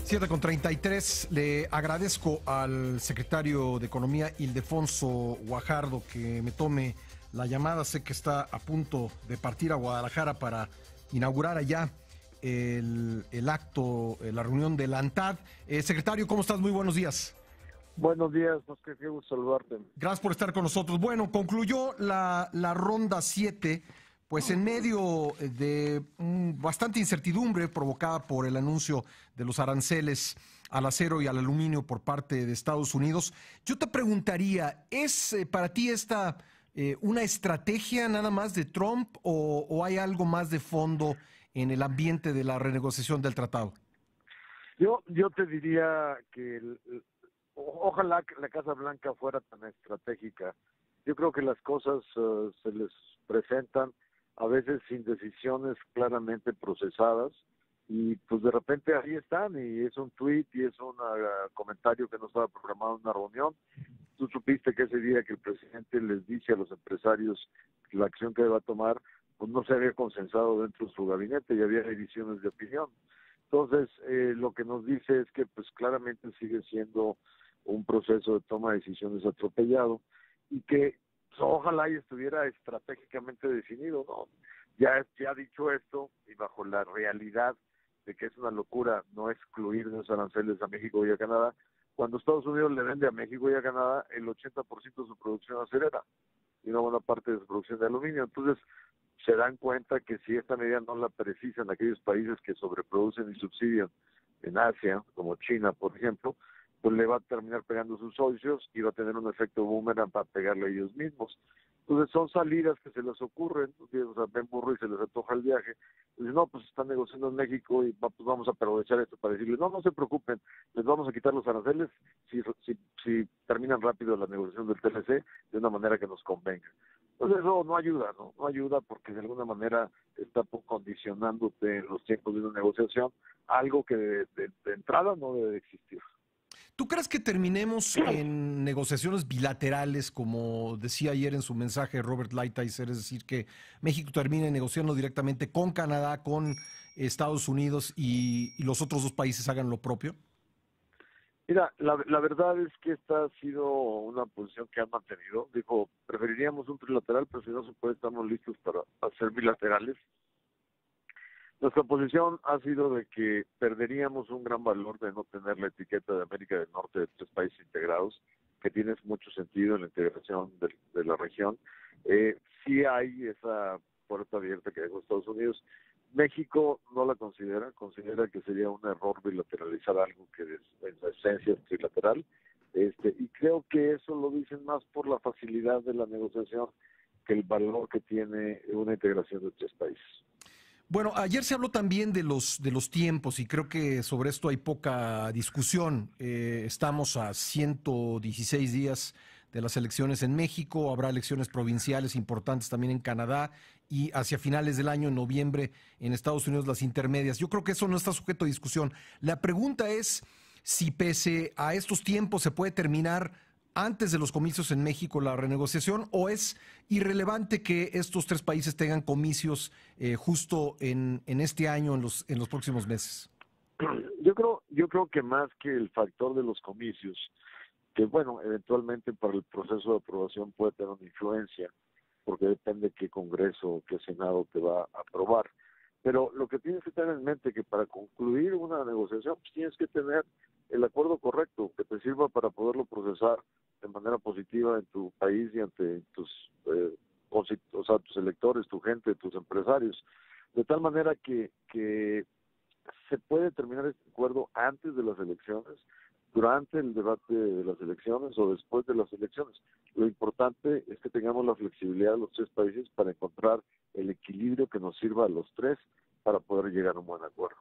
7:33. Le agradezco al secretario de Economía, Ildefonso Guajardo, que me tome la llamada. Sé que está a punto de partir a Guadalajara para inaugurar allá el acto, la reunión de la ANTAD. Secretario, ¿cómo estás? Muy buenos días. Buenos días, Oscar, qué gusto saludarte. Gracias por estar con nosotros. Bueno, concluyó la ronda 7, pues en medio de bastante incertidumbre provocada por el anuncio de los aranceles al acero y al aluminio por parte de Estados Unidos. Yo te preguntaría, ¿es para ti esta una estrategia nada más de Trump o hay algo más de fondo en el ambiente de la renegociación del tratado? Yo te diría que ojalá que la Casa Blanca fuera tan estratégica. Yo creo que las cosas se les presentan a veces sin decisiones claramente procesadas y pues de repente ahí están y es un tweet y es un comentario que no estaba programado en una reunión. Tú supiste que ese día que el presidente les dice a los empresarios la acción que va a tomar, pues no se había consensado dentro de su gabinete y había divisiones de opinión. Entonces, lo que nos dice es que pues claramente sigue siendo un proceso de toma de decisiones atropellado y que pues, ojalá y estuviera estratégicamente definido, ¿no? Ya dicho esto, y bajo la realidad de que es una locura no excluir los aranceles a México y a Canadá, cuando Estados Unidos le vende a México y a Canadá el 80% de su producción acerera y una buena parte de su producción de aluminio. Entonces, se dan cuenta que si esta medida no la precisan aquellos países que sobreproducen y subsidian en Asia, como China, por ejemplo, pues le va a terminar pegando a sus socios y va a tener un efecto boomerang para pegarle a ellos mismos. Entonces son salidas que se les ocurren, o sea, ven burro y se les antoja el viaje. Dicen, no, pues están negociando en México y pues vamos a aprovechar esto para decirles, no se preocupen, les vamos a quitar los aranceles si terminan rápido la negociación del TLC de una manera que nos convenga. Entonces eso no ayuda, no ayuda porque de alguna manera está condicionándote en los tiempos de una negociación, algo que de entrada no debe de existir. ¿Tú crees que terminemos en negociaciones bilaterales, como decía ayer en su mensaje Robert Lighthizer, es decir, que México termine negociando directamente con Canadá, con Estados Unidos y los otros dos países hagan lo propio? Mira, la verdad es que esta ha sido una posición que han mantenido. Dijo, preferiríamos un trilateral, pero si no se puede, estamos listos para hacer bilaterales. Nuestra posición ha sido de que perderíamos un gran valor de no tener la etiqueta de América del Norte de 3 países integrados, que tiene mucho sentido en la integración de la región. Sí hay esa puerta abierta que dejó Estados Unidos. México no la considera que sería un error bilateralizar algo que en su esencia es trilateral, y creo que eso lo dicen más por la facilidad de la negociación que el valor que tiene una integración de 3 países. Bueno, ayer se habló también de los tiempos y creo que sobre esto hay poca discusión. Estamos a 116 días de las elecciones en México, habrá elecciones provinciales importantes también en Canadá y hacia finales del año, en noviembre, en Estados Unidos, las intermedias. Yo creo que eso no está sujeto a discusión. La pregunta es si pese a estos tiempos se puede terminar antes de los comicios en México la renegociación, o es irrelevante que estos 3 países tengan comicios justo en este año, en los próximos meses. Yo creo que más que el factor de los comicios, que bueno, eventualmente para el proceso de aprobación puede tener una influencia, porque depende qué Congreso o qué Senado te va a aprobar. Pero lo que tienes que tener en mente es que para concluir una negociación pues tienes que tener el acuerdo correcto que te sirva para poderlo procesar de manera positiva en tu país y ante tus tus electores, tu gente, tus empresarios. De tal manera que se puede terminar este acuerdo antes de las elecciones, durante el debate de las elecciones o después de las elecciones. Lo importante es que tengamos la flexibilidad de los 3 países para encontrar el equilibrio que nos sirva a los 3 para poder llegar a un buen acuerdo.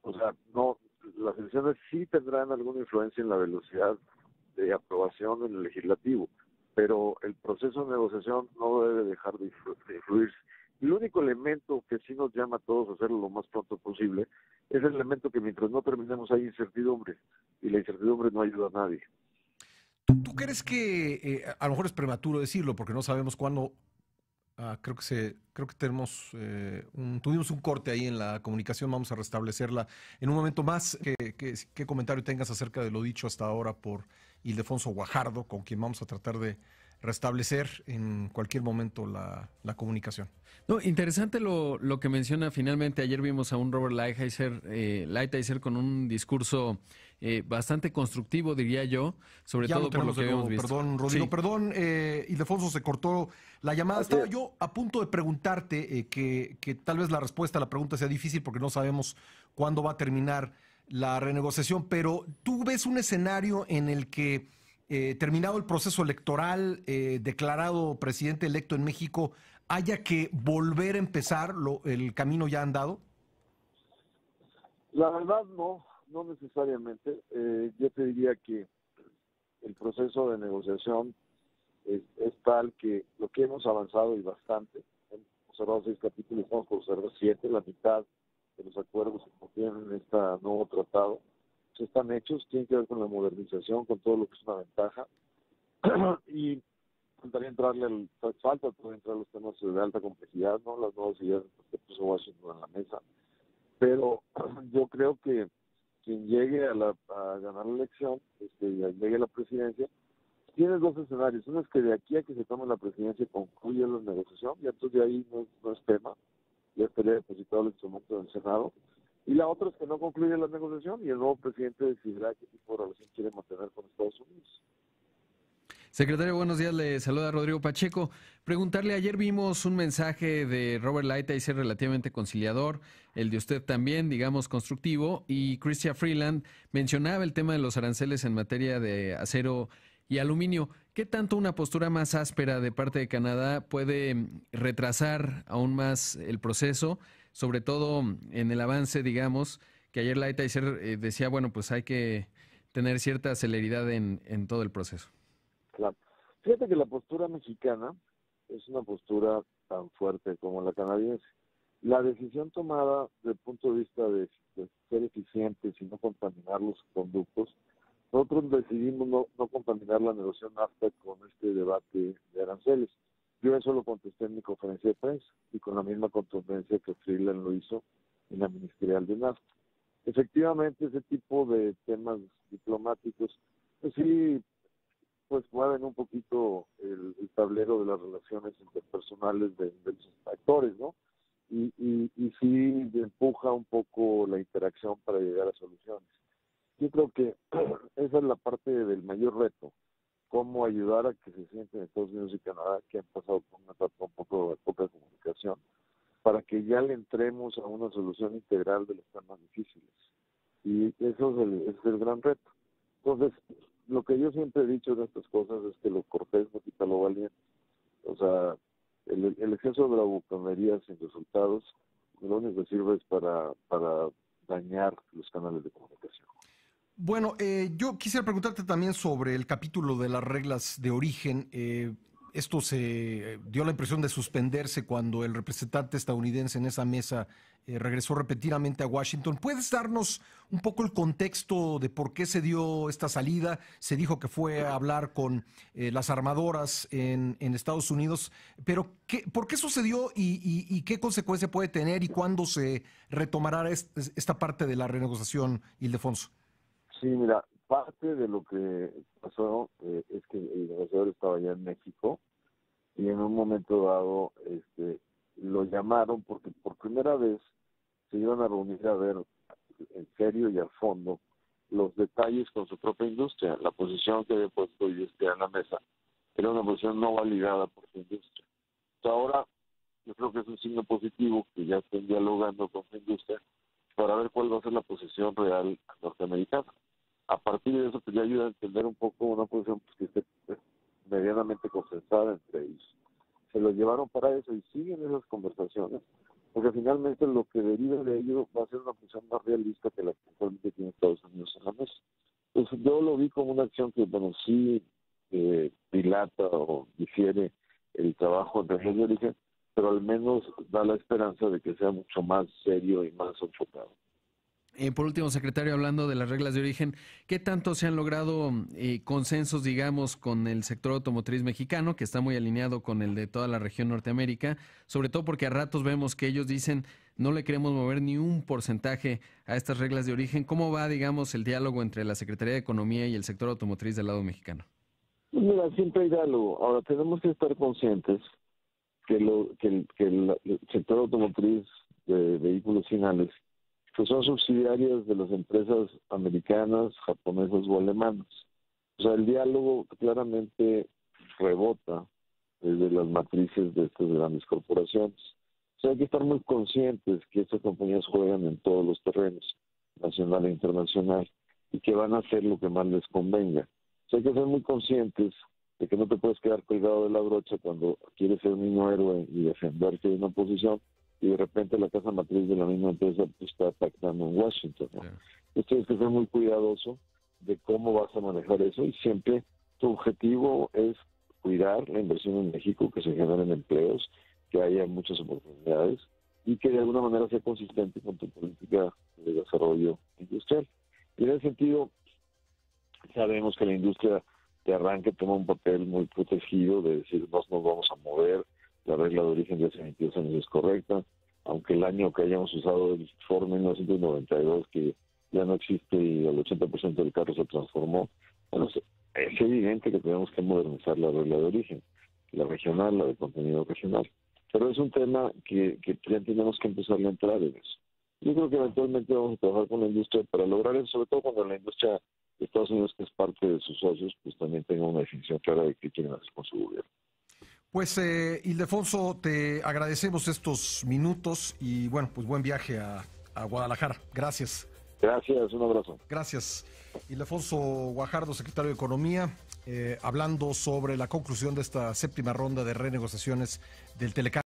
O sea, no, las elecciones sí tendrán alguna influencia en la velocidad de aprobación en el legislativo, pero el proceso de negociación no debe dejar de influirse. Y el único elemento que sí nos llama a todos a hacerlo lo más pronto posible es el elemento que mientras no terminemos hay incertidumbre, y la incertidumbre no ayuda a nadie. ¿Tú crees que, a lo mejor es prematuro decirlo porque no sabemos cuándo Creo que tenemos tuvimos un corte ahí en la comunicación, vamos a restablecerla en un momento más. ¿Qué comentario tengas acerca de lo dicho hasta ahora por Ildefonso Guajardo, con quien vamos a tratar de restablecer en cualquier momento la comunicación? No, interesante lo que menciona finalmente. Ayer vimos a un Robert Lighthizer con un discurso bastante constructivo, diría yo, sobre Ya lo todo por lo tenemos que de nuevo, habíamos visto. perdón, Rodrigo, Sí. perdón, Ildefonso, se cortó la llamada. Así Estaba es. yo a punto de preguntarte que tal vez la respuesta a la pregunta sea difícil porque no sabemos cuándo va a terminar la renegociación, pero ¿tú ves un escenario en el que, terminado el proceso electoral, declarado presidente electo en México, haya que volver a empezar el camino ya andado? La verdad no necesariamente. Yo te diría que el proceso de negociación es tal que lo que hemos avanzado y bastante, hemos cerrado 6 capítulos, estamos por cerrar 7, la mitad de los acuerdos que contienen este nuevo tratado, pues están hechos, tienen que ver con la modernización, con todo lo que es una ventaja, y falta todavía entrar los temas de alta complejidad, ¿no? Las nuevas ideas que puso Washington en la mesa, pero yo creo que quien llegue a ganar la elección, llegue a la presidencia, tiene dos escenarios. Uno es que de aquí a que se tome la presidencia concluya la negociación, y entonces de ahí no es tema, ya estaría depositado el instrumento del Senado. Y la otra es que no concluya la negociación y el nuevo presidente decidirá qué tipo de relación quiere mantener con Estados Unidos. Secretario, buenos días. Le saluda Rodrigo Pacheco. Preguntarle, ayer vimos un mensaje de Robert Lighthizer relativamente conciliador, el de usted también, digamos, constructivo, y Chrystia Freeland mencionaba el tema de los aranceles en materia de acero y aluminio. ¿Qué tanto una postura más áspera de parte de Canadá puede retrasar aún más el proceso, sobre todo en el avance, digamos, que ayer Lighthizer decía, bueno, pues hay que tener cierta celeridad en todo el proceso? Claro. Fíjate que la postura mexicana es una postura tan fuerte como la canadiense. La decisión tomada desde el punto de vista de ser eficientes y no contaminar los conductos, nosotros decidimos no contaminar la negociación NAFTA con este debate de aranceles. Yo eso lo contesté en mi conferencia de prensa y con la misma contundencia que Freeland lo hizo en la ministerial de NAFTA. Efectivamente, ese tipo de temas diplomáticos, pues sí, pues mueven un poquito el tablero de las relaciones interpersonales de los actores, ¿no? Y sí empuja un poco la interacción para llegar a soluciones. Yo creo que esa es la parte del mayor reto, cómo ayudar a que se sienten Estados Unidos y Canadá, que han pasado por una etapa un poco de poca comunicación, para que ya le entremos a una solución integral de los temas difíciles. Y eso es el gran reto. Entonces, lo que yo siempre he dicho de estas cosas es que lo cortés no quita lo valiente. O sea, el exceso de bravuconería sin resultados, lo único que sirve es para dañar los canales de comunicación. Bueno, yo quisiera preguntarte también sobre el capítulo de las reglas de origen. Esto se dio la impresión de suspenderse cuando el representante estadounidense en esa mesa regresó repetidamente a Washington. ¿Puedes darnos un poco el contexto de por qué se dio esta salida? Se dijo que fue a hablar con las armadoras en Estados Unidos, pero ¿por qué sucedió y qué consecuencia puede tener y cuándo se retomará esta parte de la renegociación, Ildefonso? Sí, mira, parte de lo que pasó es que el negociador estaba allá en México y en un momento dado lo llamaron porque por primera vez se iban a reunir a ver en serio y a fondo los detalles con su propia industria. La posición que había puesto en la mesa era una posición no validada por su industria. Entonces, ahora yo creo que es un signo positivo que ya estén dialogando con su industria para ver cuál va a ser la posición real norteamericana. A partir de eso, pues ya ayuda a entender un poco una posición pues, que esté medianamente consensada entre ellos. Se lo llevaron para eso y siguen esas conversaciones, porque finalmente lo que deriva de ello va a ser una posición más realista que la que actualmente tiene Estados Unidos en la mesa. Entonces yo lo vi como una acción que, bueno, sí dilata o difiere el trabajo en región de origen, pero al menos da la esperanza de que sea mucho más serio y más enfocado. Por último, secretario, hablando de las reglas de origen, ¿qué tanto se han logrado consensos, digamos, con el sector automotriz mexicano, que está muy alineado con el de toda la región Norteamérica? Sobre todo porque a ratos vemos que ellos dicen no le queremos mover ni un porcentaje a estas reglas de origen. ¿Cómo va, digamos, el diálogo entre la Secretaría de Economía y el sector automotriz del lado mexicano? Mira, siempre hay diálogo. Ahora, tenemos que estar conscientes que el sector automotriz de vehículos finales que son subsidiarias de las empresas americanas, japonesas o alemanas. O sea, el diálogo claramente rebota desde las matrices de estas grandes corporaciones. O sea, hay que estar muy conscientes que estas compañías juegan en todos los terrenos, nacional e internacional, y que van a hacer lo que más les convenga. O sea, hay que ser muy conscientes de que no te puedes quedar colgado de la brocha cuando quieres ser un niño héroe y defenderte de una posición, y de repente la casa matriz de la misma empresa está pactando en Washington, ¿no? Claro. Entonces tienes que ser muy cuidadoso de cómo vas a manejar eso, y siempre tu objetivo es cuidar la inversión en México, que se generen empleos, que haya muchas oportunidades y que de alguna manera sea consistente con tu política de desarrollo industrial. Y en ese sentido, sabemos que la industria de arranque toma un papel muy protegido de decir no nos vamos a mover. La regla de origen de hace 22 años es correcta, aunque el año que hayamos usado el Ford 1992, que ya no existe y el 80% del carro se transformó, bueno, es evidente que tenemos que modernizar la regla de origen, la regional, la de contenido regional. Pero es un tema que ya tenemos que empezar a entrar en eso. Yo creo que eventualmente vamos a trabajar con la industria para lograr eso, sobre todo cuando la industria de Estados Unidos, que es parte de sus socios, pues también tenga una definición clara de qué quieren hacer con su gobierno. Pues, Ildefonso, te agradecemos estos minutos y, bueno, pues buen viaje a Guadalajara. Gracias. Gracias, un abrazo. Gracias. Ildefonso Guajardo, secretario de Economía, hablando sobre la conclusión de esta séptima ronda de renegociaciones del Telecán.